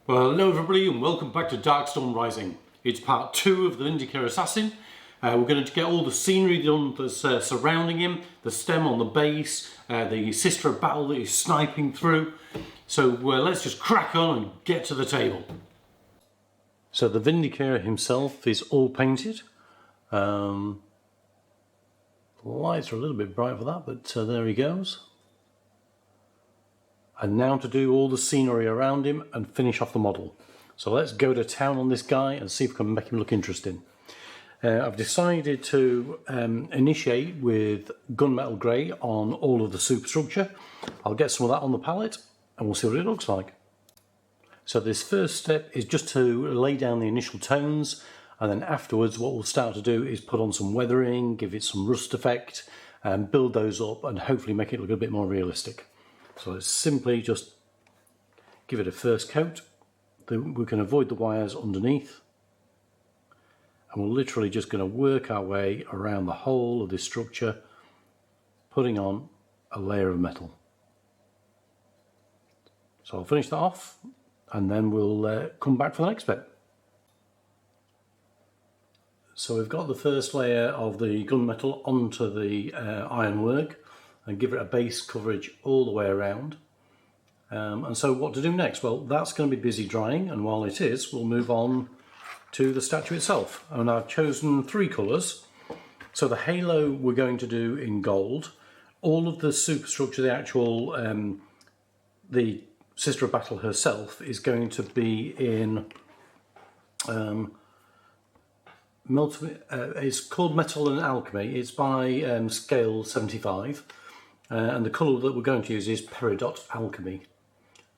Well, hello everybody and welcome back to Darkstorm Rising. It's part 2 of the Vindicare Assassin. We're going to get all the scenery done that's surrounding him, the stem on the base, the sister of battle that he's sniping through. So let's just crack on and get to the table. So the Vindicare himself is all painted. The lights are a little bit bright for that, but there he goes. And now to do all the scenery around him and finish off the model. So let's go to town on this guy and see if we can make him look interesting. I've decided to initiate with gunmetal grey on all of the superstructure. I'll get some of that on the palette and we'll see what it looks like. So this first step is just to lay down the initial tones, and then afterwards what we'll start to do is put on some weathering, give it some rust effect, and build those up and hopefully make it look a bit more realistic. So let's simply just give it a first coat. We can avoid the wires underneath. And we're literally just going to work our way around the whole of this structure, putting on a layer of metal. So I'll finish that off and then we'll come back for the next bit. So we've got the first layer of the gunmetal onto the ironwork, and give it a base coverage all the way around. And so what to do next? Well, that's going to be busy drying, and while it is, we'll move on to the statue itself. And I've chosen 3 colours. So the halo we're going to do in gold. All of the superstructure, the actual, the Sister of Battle herself is going to be in, it's called Metal and Alchemy. It's by scale 75. And the colour that we're going to use is Peridot Alchemy,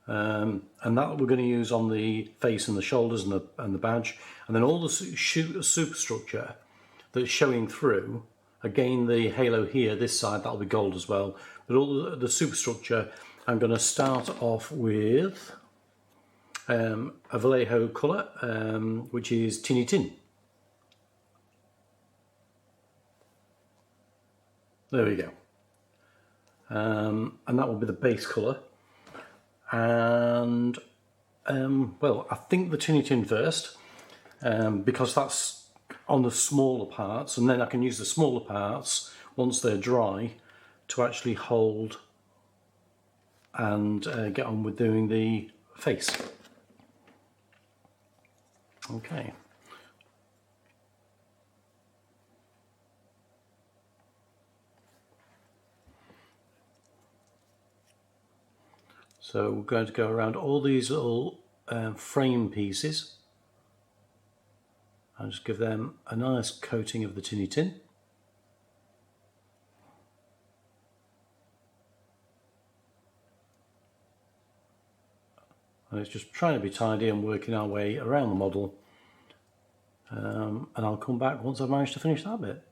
and that we're going to use on the face and the shoulders and the badge, and then all the superstructure that's showing through. Again, the halo here, this side, that'll be gold as well. But all the superstructure, I'm going to start off with a Vallejo colour, which is Tinny Tin. There we go. And that will be the base colour, and well, I think the Tinny Tin first, because that's on the smaller parts, and then I can use the smaller parts once they're dry to actually hold and get on with doing the face. Okay. So we're going to go around all these little frame pieces and just give them a nice coating of the Tinny Tin. And it's just trying to be tidy and working our way around the model. And I'll come back once I've managed to finish that bit.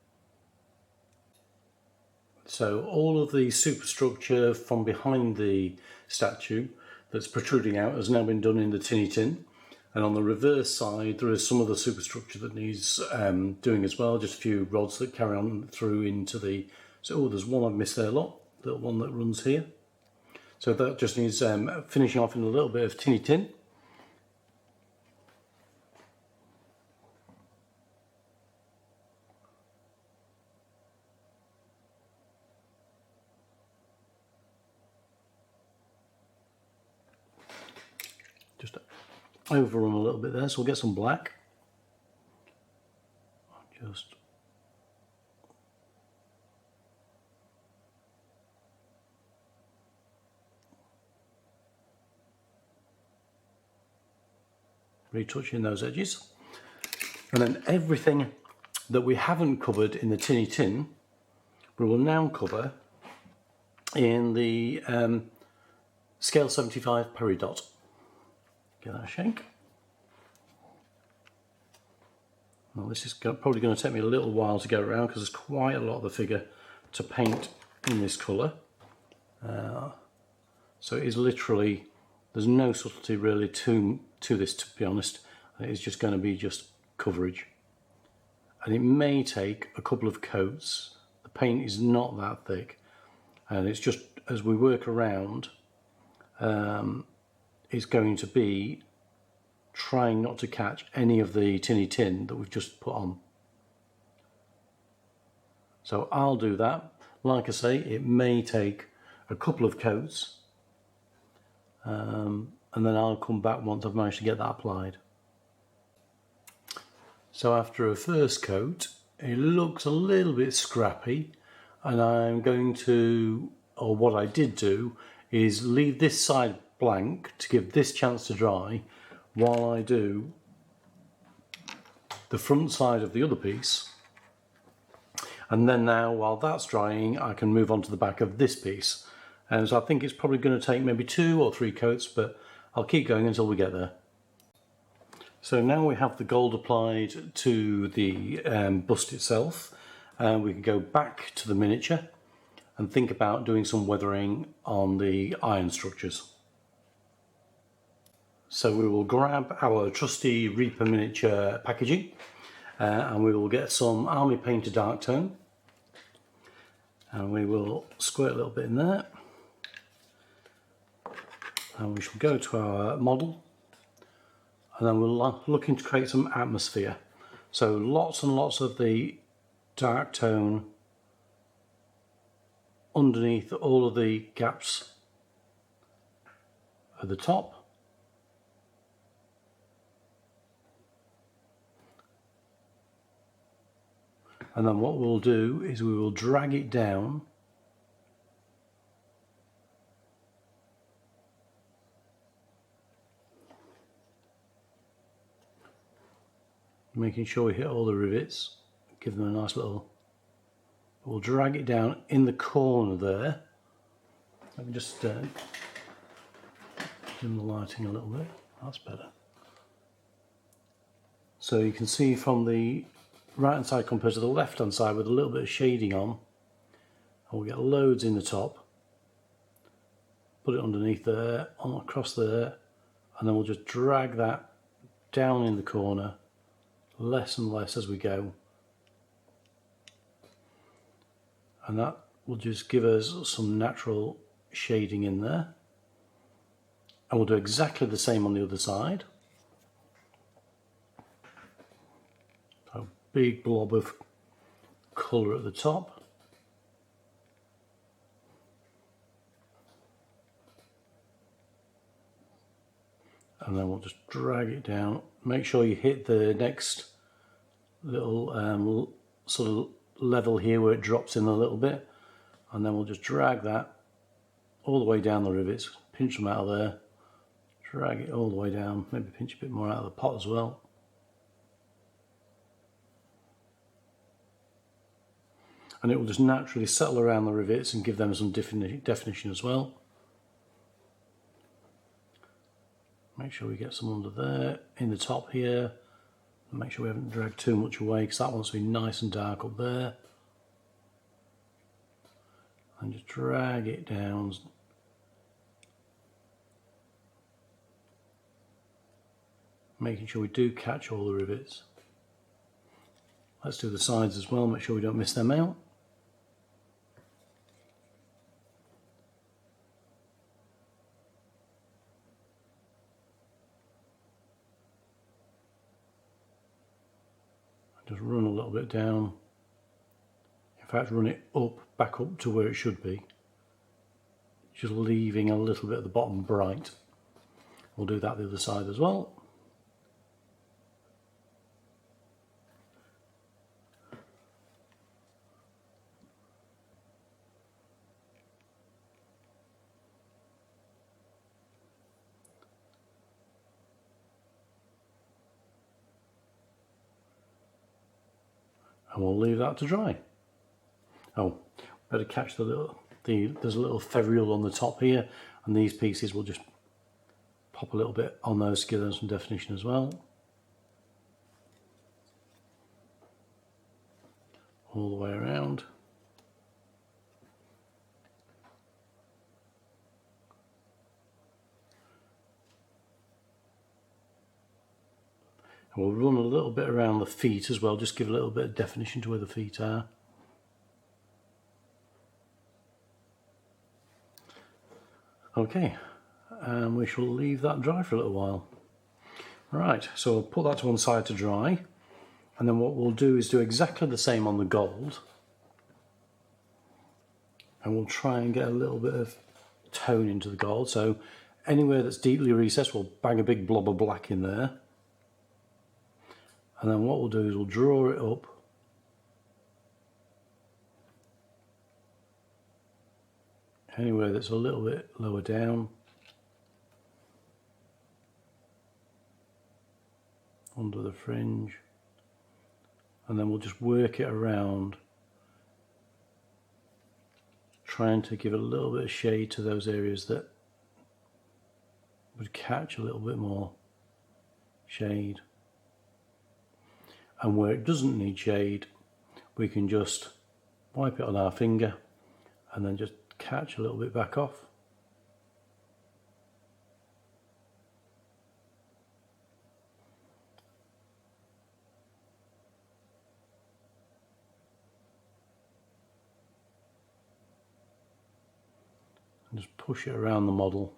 So all of the superstructure from behind the statue that's protruding out has now been done in the Tinny Tin, and on the reverse side there is some of the superstructure that needs doing as well, just a few rods that carry on through into the, so there's one I've missed there, the one that runs here, so that just needs finishing off in a little bit of Tinny Tin. Just overrun a little bit there, so we'll get some black. Just retouching those edges, and then everything that we haven't covered in the Tinny Tin we will now cover in the scale 75 Peridot. Give that a shake. Well, this is probably going to take me a little while to go around because there's quite a lot of the figure to paint in this colour. So it is literally, there's no subtlety really to this, to be honest. It's just going to be just coverage. And it may take a couple of coats. The paint is not that thick. And it's just, as we work around, it's going to be trying not to catch any of the tinny tin that we've just put on. So I'll do that. Like I say, it may take a couple of coats, and then I'll come back once I've managed to get that applied. So after a first coat, it looks a little bit scrappy, and I'm going to, or what I did do, is leave this side blank to give this chance to dry while I do the front side of the other piece. And then now, while that's drying, I can move on to the back of this piece. And so I think it's probably going to take maybe 2 or 3 coats, but I'll keep going until we get there. So now we have the gold applied to the bust itself, we can go back to the miniature and think about doing some weathering on the iron structures. So we will grab our trusty Reaper miniature packaging, and we will get some Army Painter Dark Tone, and we will squirt a little bit in there, and we shall go to our model, and then we're looking to create some atmosphere. So lots and lots of the dark tone underneath all of the gaps at the top. And then what we'll do is we will drag it down making sure we hit all the rivets, give them a nice little, we'll drag it down in the corner there. Let me just dim the lighting a little bit, that's better. So you can see from the right hand side compared to the left hand side with a little bit of shading on, and we'll get loads in the top, put it underneath there, on across there, and then we'll just drag that down in the corner, less and less as we go, and that will just give us some natural shading in there. And we'll do exactly the same on the other side. So big blob of colour at the top, and then we'll just drag it down. Make sure you hit the next little sort of level here where it drops in a little bit, and then we'll just drag that all the way down the rivets, pinch them out of there, drag it all the way down, maybe pinch a bit more out of the pot as well. And it will just naturally settle around the rivets and give them some definition as well. Make sure we get some under there, in the top here. Make sure we haven't dragged too much away, because that wants to be nice and dark up there. And just drag it down. Making sure we do catch all the rivets. Let's do the sides as well, make sure we don't miss them out. Just run a little bit down. In fact, run it up, back up to where it should be. Just leaving a little bit at the bottom bright. We'll do that the other side as well. And we'll leave that to dry. Oh, better catch there's a little ferrule on the top here, and these pieces will just pop a little bit on those to give them some definition as well. All the way around. And we'll run a little bit around the feet as well, just give a little bit of definition to where the feet are. Okay, and we shall leave that dry for a little while. Right, so we'll put that to one side to dry, and then what we'll do is do exactly the same on the gold, and we'll try and get a little bit of tone into the gold. So anywhere that's deeply recessed, we'll bang a big blob of black in there, and then what we'll do is we'll draw it up anywhere that's a little bit lower down, under the fringe, and then we'll just work it around, trying to give a little bit of shade to those areas that would catch a little bit more shade. And where it doesn't need shade, we can just wipe it on our finger and then just catch a little bit back off. And just push it around the model.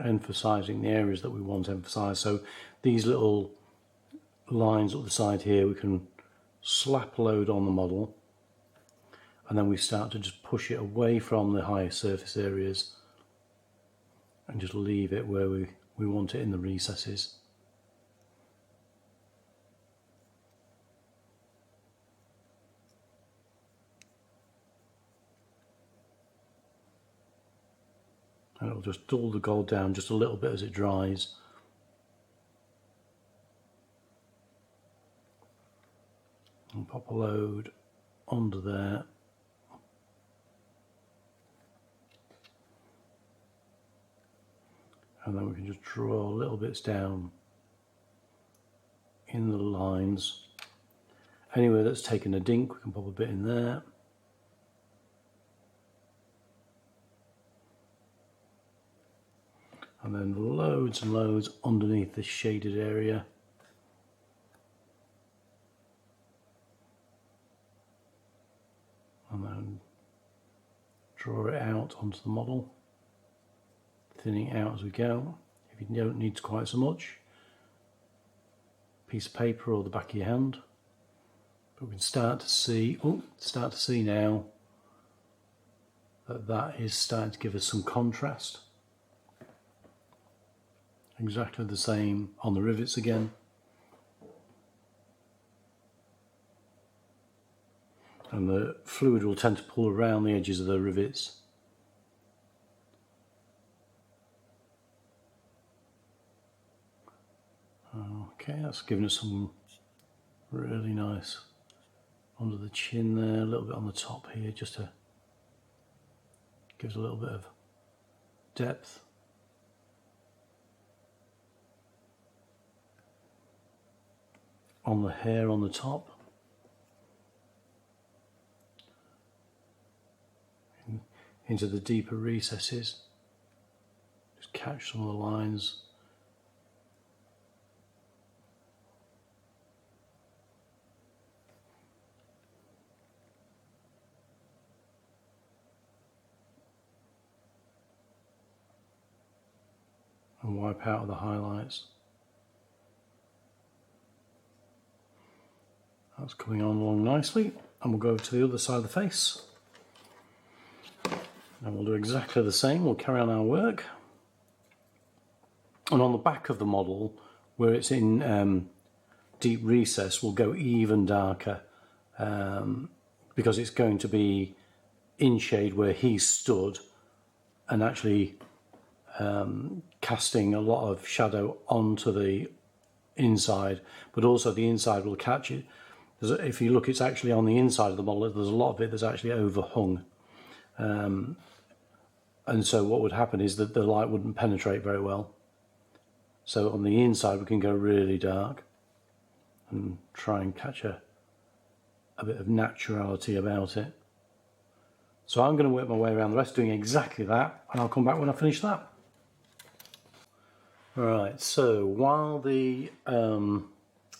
Emphasizing the areas that we want emphasized. So these little lines up the side here, we can slap load on the model, and then we start to just push it away from the higher surface areas and just leave it where we want it in the recesses. And it'll just dull the gold down just a little bit as it dries. And pop a load onto there. And then we can just draw little bits down in the lines. Anywhere that's taken a dink, we can pop a bit in there. And then loads and loads underneath this shaded area. And then draw it out onto the model, thinning it out as we go. If you don't need quite so much, piece of paper or the back of your hand. But we can start to see now that that is starting to give us some contrast. Exactly the same on the rivets again. And the fluid will tend to pull around the edges of the rivets. Okay, that's giving us some really nice under the chin there, a little bit on the top here, just to give us a little bit of depth. On the hair on the top. Into the deeper recesses. Just catch some of the lines. And wipe out the highlights. That's coming on along nicely, and we'll go over to the other side of the face. And we'll do exactly the same, we'll carry on our work. And on the back of the model, where it's in deep recess, we'll go even darker, because it's going to be in shade where he stood, and actually casting a lot of shadow onto the inside, but also the inside will catch it. If you look, it's actually on the inside of the model, there's a lot of it that's actually overhung. And so what would happen is that the light wouldn't penetrate very well. So on the inside we can go really dark and try and catch a bit of naturality about it. So I'm going to work my way around the rest doing exactly that, and I'll come back when I finish that. Right, so while the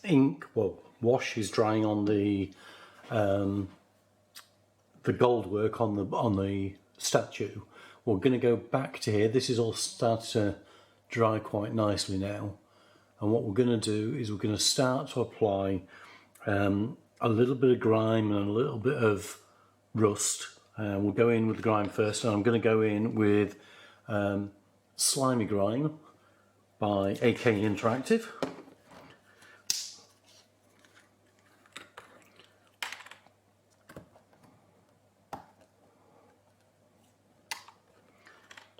ink, well, wash is drying on the gold work on the statue, we're going to go back to here. This is all started to dry quite nicely now, and what we're going to do is we're going to start to apply a little bit of grime and a little bit of rust. We'll go in with the grime first, and I'm going to go in with Slimy Grime by AK Interactive.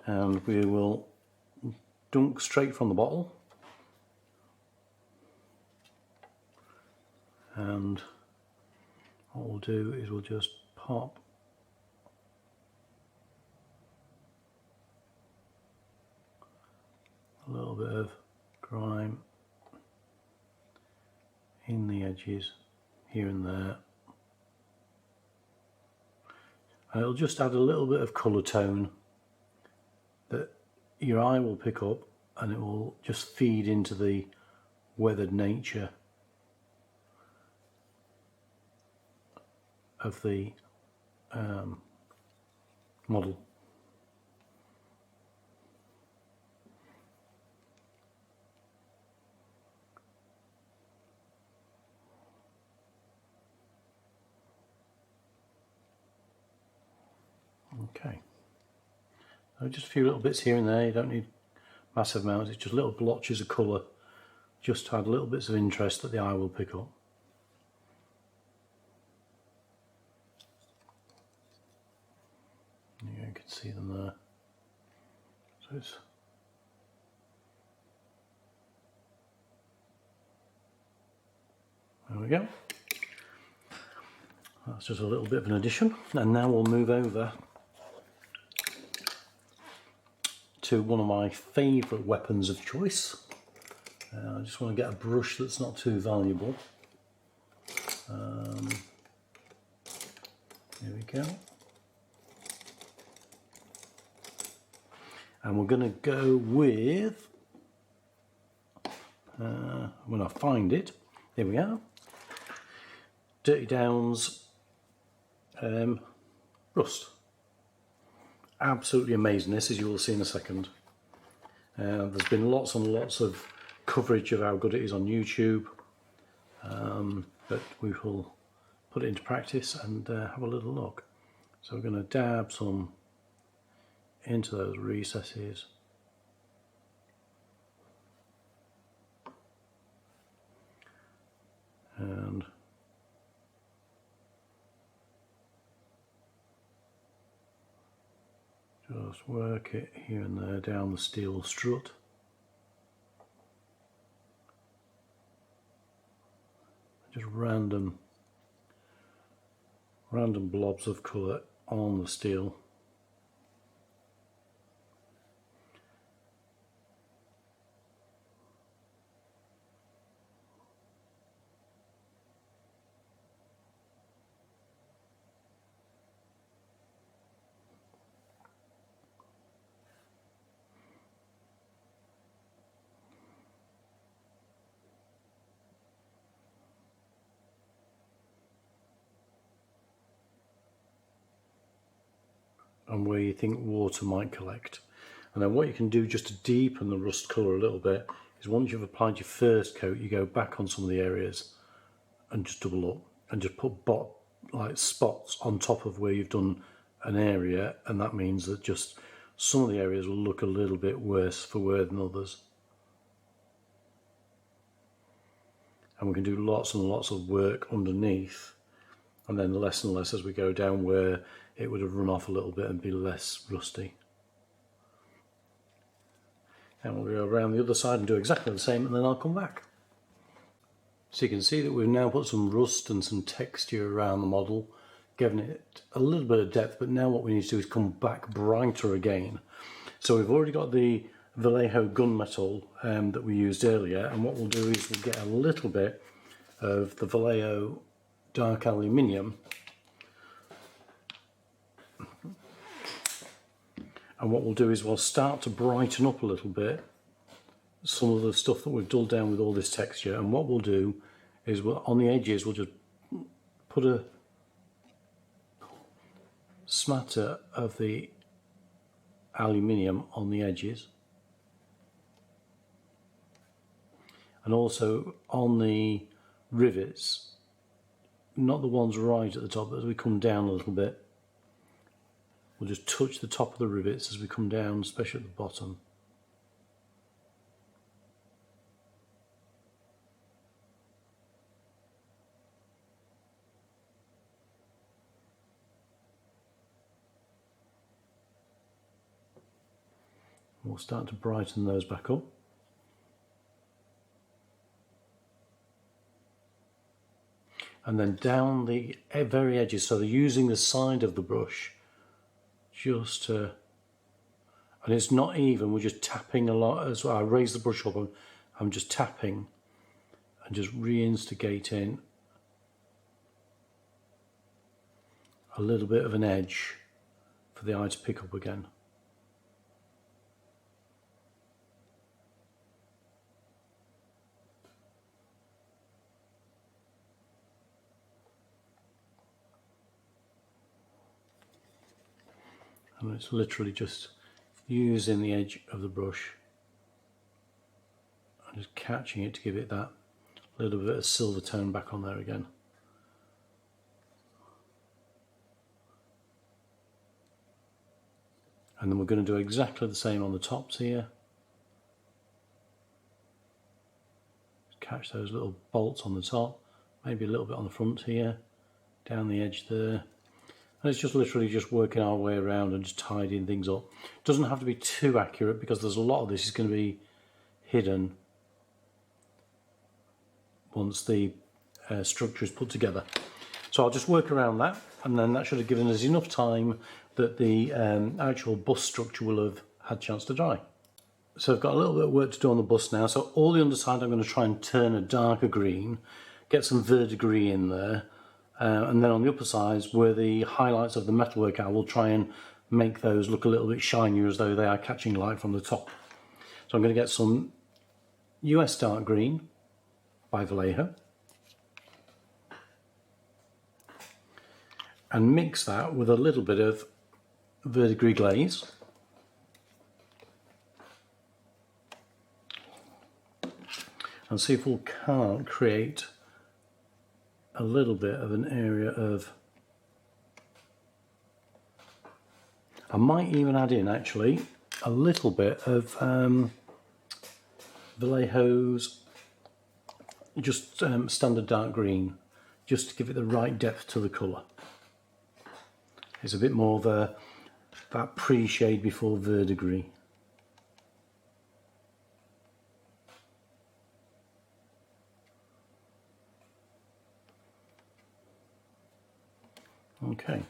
And we will dunk straight from the bottle. And what we'll do is we'll just pop a little bit of grime in the edges here and there, and it'll just add a little bit of colour tone that your eye will pick up, and it will just feed into the weathered nature of the model. Okay, so just a few little bits here and there. You don't need massive amounts, it's just little blotches of colour, just to add little bits of interest that the eye will pick up. Yeah, you can see them there. So it's there we go. That's just a little bit of an addition, and now we'll move over to one of my favourite weapons of choice. I just want to get a brush that's not too valuable. Here we go. And we're going to go with, when I find it, here we are, Dirty Downs Rust. Absolutely amazing this, as you will see in a second. There's been lots and lots of coverage of how good it is on YouTube, but we will put it into practice and have a little look. So we're going to dab some into those recesses. And just work it here and there down the steel strut. Just random blobs of colour on the steel. And where you think water might collect. And then what you can do just to deepen the rust colour a little bit is once you've applied your first coat, you go back on some of the areas and just double up and just put like spots on top of where you've done an area, and that means that just some of the areas will look a little bit worse for wear than others. And we can do lots and lots of work underneath, and then less and less as we go down where it would have run off a little bit and be less rusty. And we'll go around the other side and do exactly the same, and then I'll come back. So you can see that we've now put some rust and some texture around the model, giving it a little bit of depth, but now what we need to do is come back brighter again. So we've already got the Vallejo gunmetal that we used earlier, and what we'll do is we'll get a little bit of the Vallejo dark aluminium, and what we'll do is we'll start to brighten up a little bit some of the stuff that we've dulled down with all this texture, and what we'll do is on the edges we'll just put a smatter of the aluminium on the edges, and also on the rivets, not the ones right at the top, but as we come down a little bit we'll just touch the top of the rivets as we come down, especially at the bottom. We'll start to brighten those back up. And then down the very edges, so they're using the side of the brush just to, and it's not even, we're just tapping a lot as well. I raise the brush up, I'm just tapping and just reinstigating a little bit of an edge for the eye to pick up again. And it's literally just using the edge of the brush and just catching it to give it that little bit of silver tone back on there again. And then we're going to do exactly the same on the tops here. Catch those little bolts on the top, maybe a little bit on the front here, down the edge there. And it's just literally just working our way around and just tidying things up. Doesn't have to be too accurate because there's a lot of this is going to be hidden once the structure is put together. So I'll just work around that, and then that should have given us enough time that the actual bust structure will have had a chance to dry. So I've got a little bit of work to do on the bust now. So all the underside I'm going to try and turn a darker green, get some verdigris in there. And then on the upper sides, where the highlights of the metalwork are, we'll try and make those look a little bit shinier as though they are catching light from the top. So I'm going to get some US dark green by Vallejo and mix that with a little bit of verdigris glaze. And see if we can't create a little bit of an area of, I might even add in actually a little bit of Vallejo's just standard dark green, just to give it the right depth to the colour. It's a bit more of that pre-shade before verdigris. Okay,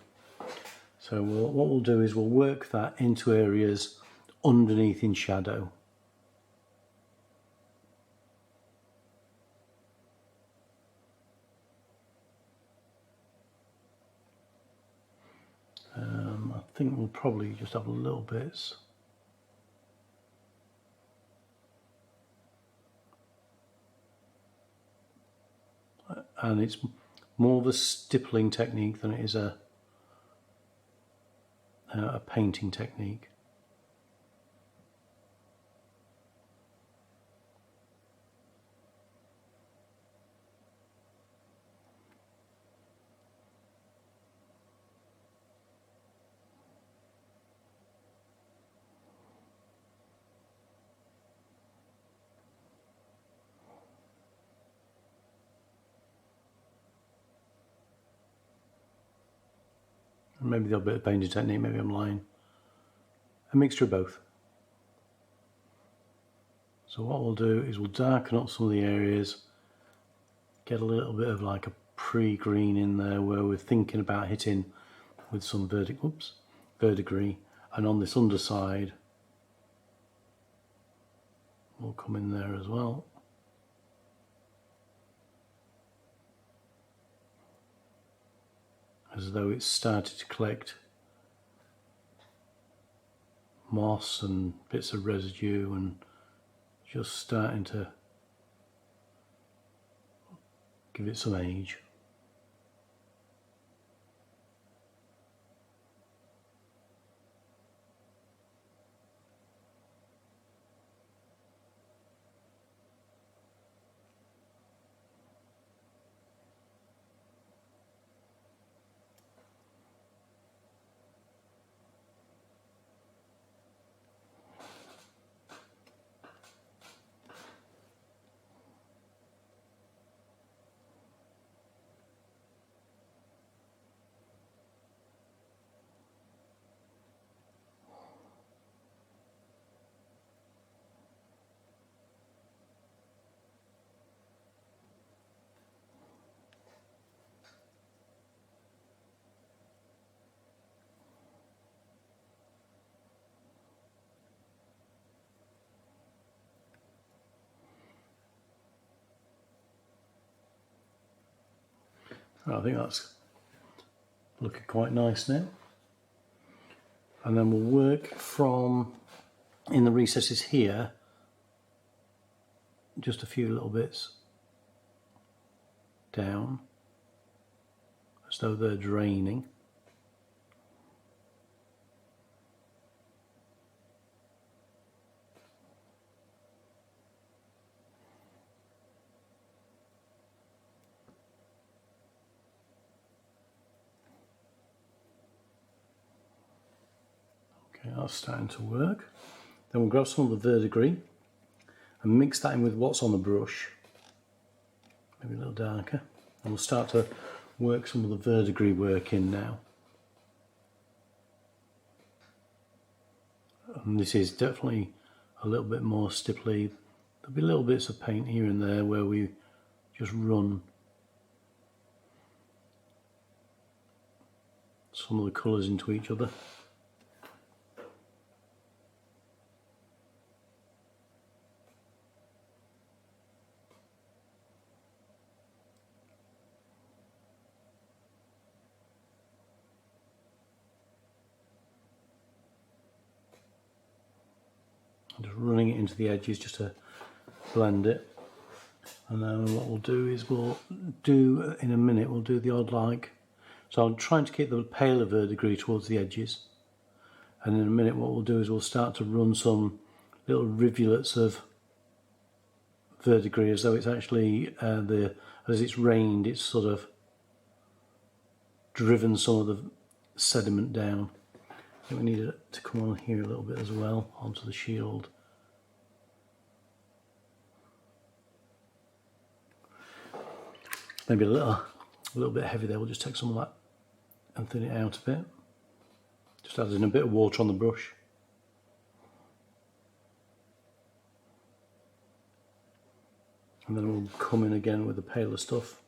so what we'll do is we'll work that into areas underneath in shadow. I think we'll probably just have a little bits. And it's more of a stippling technique than it is a painting technique. Maybe a bit of painting technique, maybe I'm lying. A mixture of both. So what we'll do is we'll darken up some of the areas, get a little bit of like a pre-green in there where we're thinking about hitting with some verdigris, and on this underside we'll come in there as well. As though it's started to collect moss and bits of residue and just starting to give it some age. I think that's looking quite nice now. And then we'll work from, in the recesses here, just a few little bits down, as though they're draining. Okay, that's starting to work. Then we'll grab some of the verdigris and mix that in with what's on the brush, maybe a little darker, and we'll start to work some of the verdigris work in now. And this is definitely a little bit more stipply. There'll be little bits of paint here and there where we just run some of the colours into each other. Just running it into the edges just to blend it. And then what we'll do is in a minute we'll do the odd like. So I'm trying to keep the paler verdigris towards the edges. And in a minute what we'll do is we'll start to run some little rivulets of verdigris as though it's actually, as it's rained, it's sort of driven some of the sediment down. I think we need it to come on here a little bit as well, onto the shield. Maybe a little bit heavy there. We'll just take some of that and thin it out a bit. Just add in a bit of water on the brush. And then we'll come in again with the paler stuff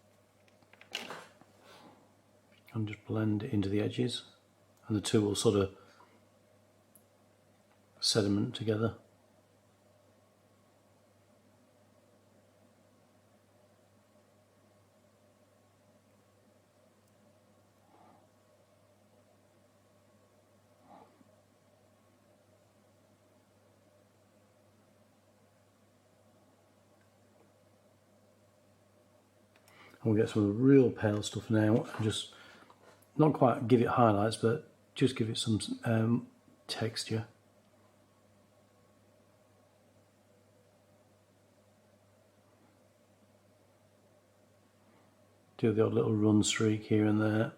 and just blend it into the edges, and the two will sort of sediment together. And we'll get some of the real pale stuff now and just not quite give it highlights, but just give it some texture. Do the odd little run streak here and there.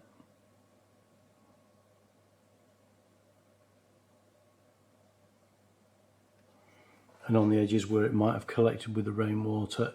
And on the edges where it might have collected with the rainwater.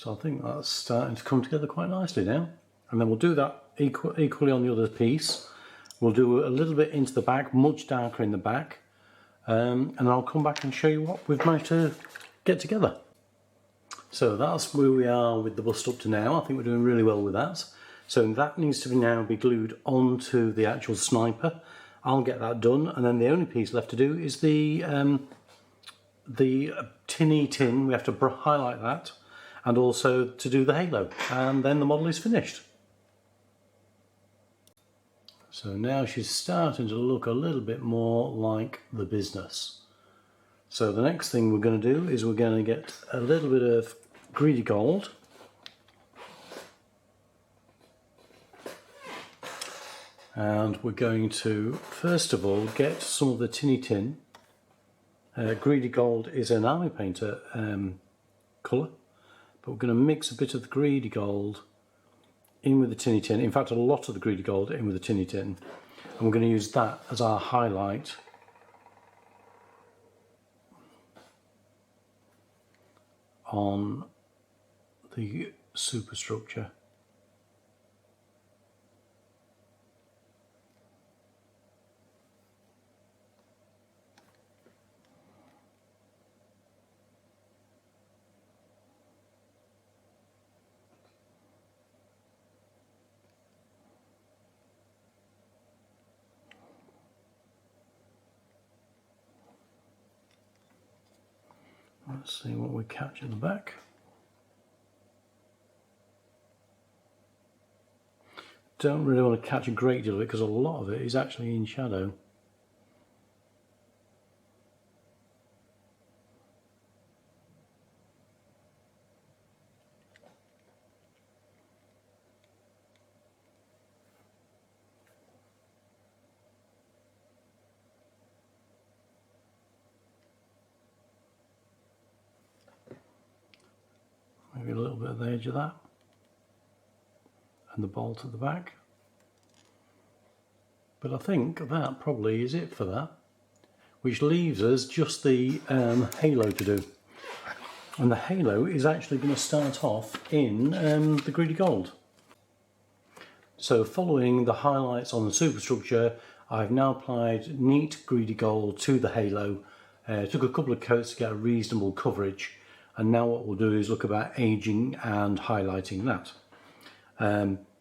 So I think that's starting to come together quite nicely now. And then we'll do that equally on the other piece. We'll do a little bit into the back, much darker in the back. And I'll come back and show you what we've managed to get together. So that's where we are with the bust up to now. I think we're doing really well with that. So that needs to now be glued onto the actual sniper. I'll get that done, and then the only piece left to do is the tinny tin. We have to highlight that, and also to do the halo, and then the model is finished. So now she's starting to look a little bit more like the business. So the next thing we're going to do is we're going to get a little bit of greedy gold. And we're going to first of all get some of the tinny tin. Greedy gold is an army painter colour, but we're going to mix a bit of the greedy gold in with the tinny tin. In fact, a lot of the greedy gold in with the tinny tin, and we're going to use that as our highlight on the superstructure. Let's see what we catch at the back. Don't really want to catch a great deal of it because a lot of it is actually in shadow. Maybe a little bit of the edge of that, and the bolt at the back. But I think that probably is it for that, which leaves us just the halo to do. And the halo is actually going to start off in the greedy gold. So following the highlights on the superstructure, I've now applied neat greedy gold to the halo. Took a couple of coats to get a reasonable coverage, and now what we'll do is look about aging and highlighting that.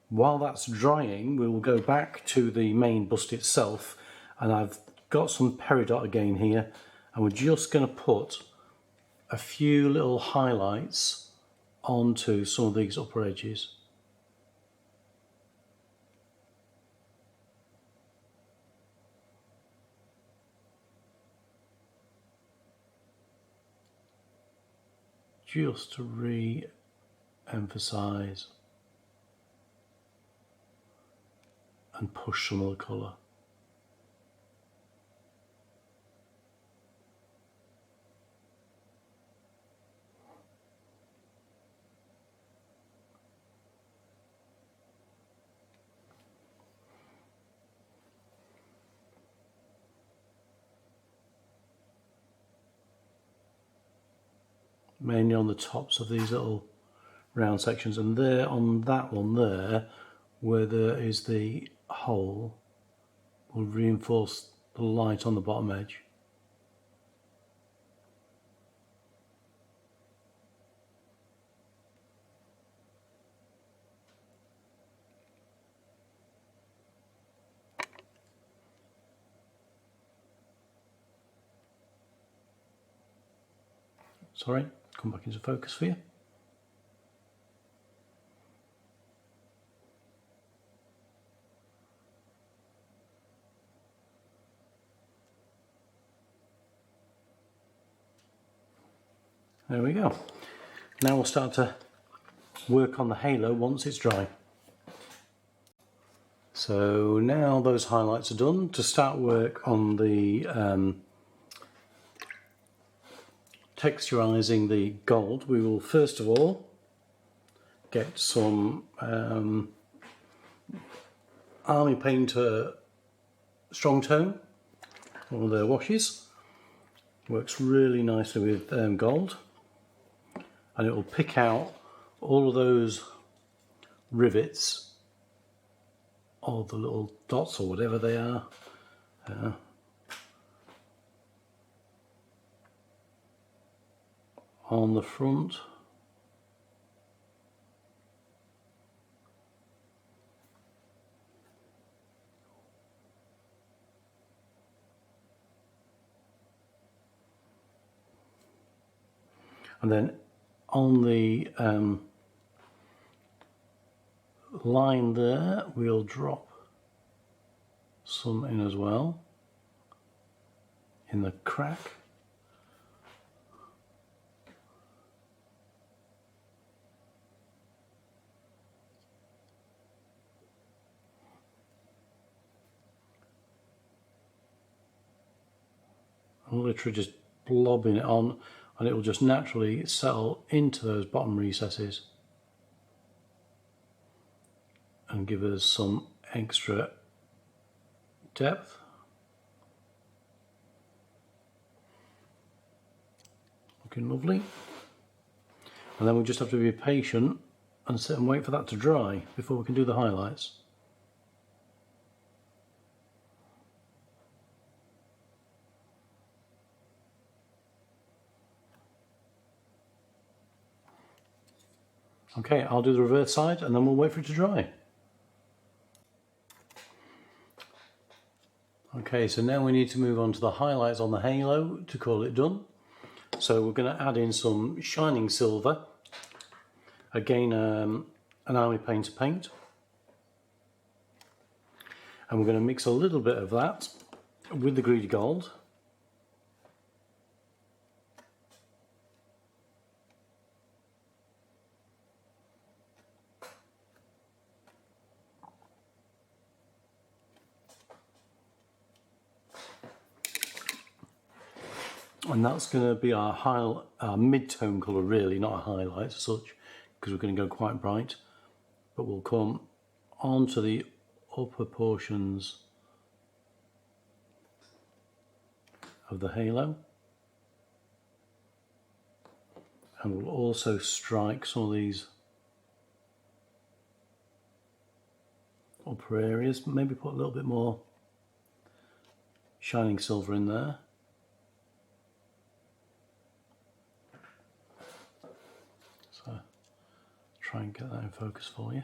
While that's drying, we will go back to the main bust itself, and I've got some peridot again here, and we're just going to put a few little highlights onto some of these upper edges. Just to re-emphasise and push some of the colour. Mainly on the tops of these little round sections, and there on that one there where there is the hole will reinforce the light on the bottom edge. Sorry, come back into focus for you. There we go. Now we'll start to work on the halo once it's dry. So now those highlights are done, to start work on the texturizing the gold, we will first of all get some Army Painter Strong Tone, one of their washes. Works really nicely with gold, and it will pick out all of those rivets, or the little dots or whatever they are, on the front. And then on the line there, we'll drop some in as well, in the crack. I'm literally just blobbing it on, and it will just naturally settle into those bottom recesses and give us some extra depth. Looking lovely. And then we'll just have to be patient and sit and wait for that to dry before we can do the highlights. Okay, I'll do the reverse side and then we'll wait for it to dry. Okay, so now we need to move on to the highlights on the halo to call it done. So we're going to add in some shining silver, again an army painter paint, and we're going to mix a little bit of that with the greedy gold. And that's going to be our mid-tone colour, really, not a highlight as such, because we're going to go quite bright. But we'll come onto the upper portions of the halo. And we'll also strike some of these upper areas, maybe put a little bit more shining silver in there. So try and get that in focus for you.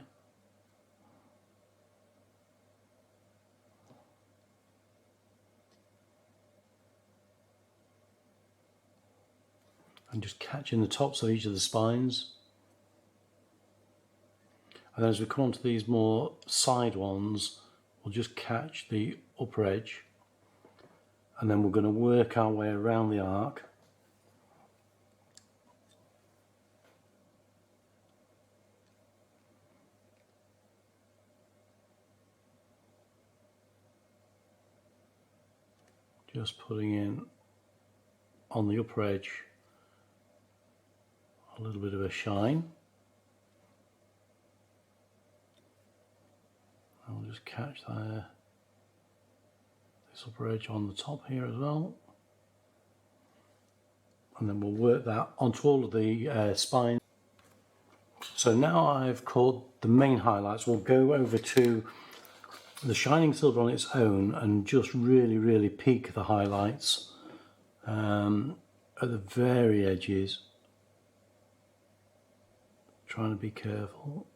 And just catching the tops of each of the spines. And then as we come onto these more side ones, we'll just catch the upper edge. And then we're going to work our way around the arc. Just putting in on the upper edge a little bit of a shine. I'll just catch there, this upper edge on the top here as well. And then we'll work that onto all of the spines. So now I've caught the main highlights, we'll go over to the shining silver on its own and just really peak the highlights at the very edges. Trying to be careful.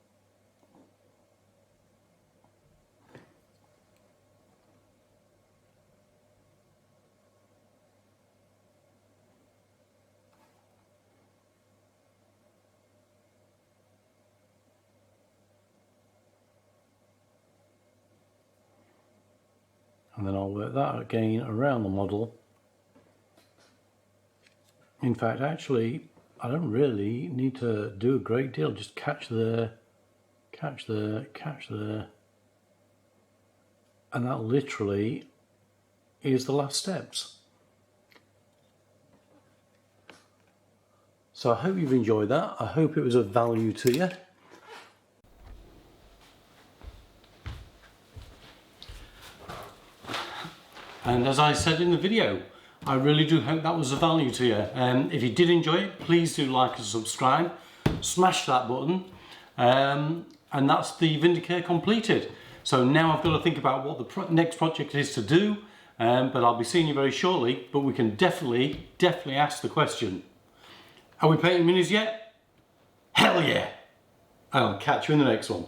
And then I'll work that again around the model. In fact, actually, I don't really need to do a great deal. Just catch there, catch there, catch there. And that literally is the last steps. So I hope you've enjoyed that. I hope it was of value to you. And as I said in the video, I really do hope that was of value to you. If you did enjoy it, please do like and subscribe. smash that button, and that's the Vindicare completed. So now I've got to think about what the next project is to do, but I'll be seeing you very shortly. But we can definitely ask the question, are we painting minis yet? Hell yeah! I'll catch you in the next one.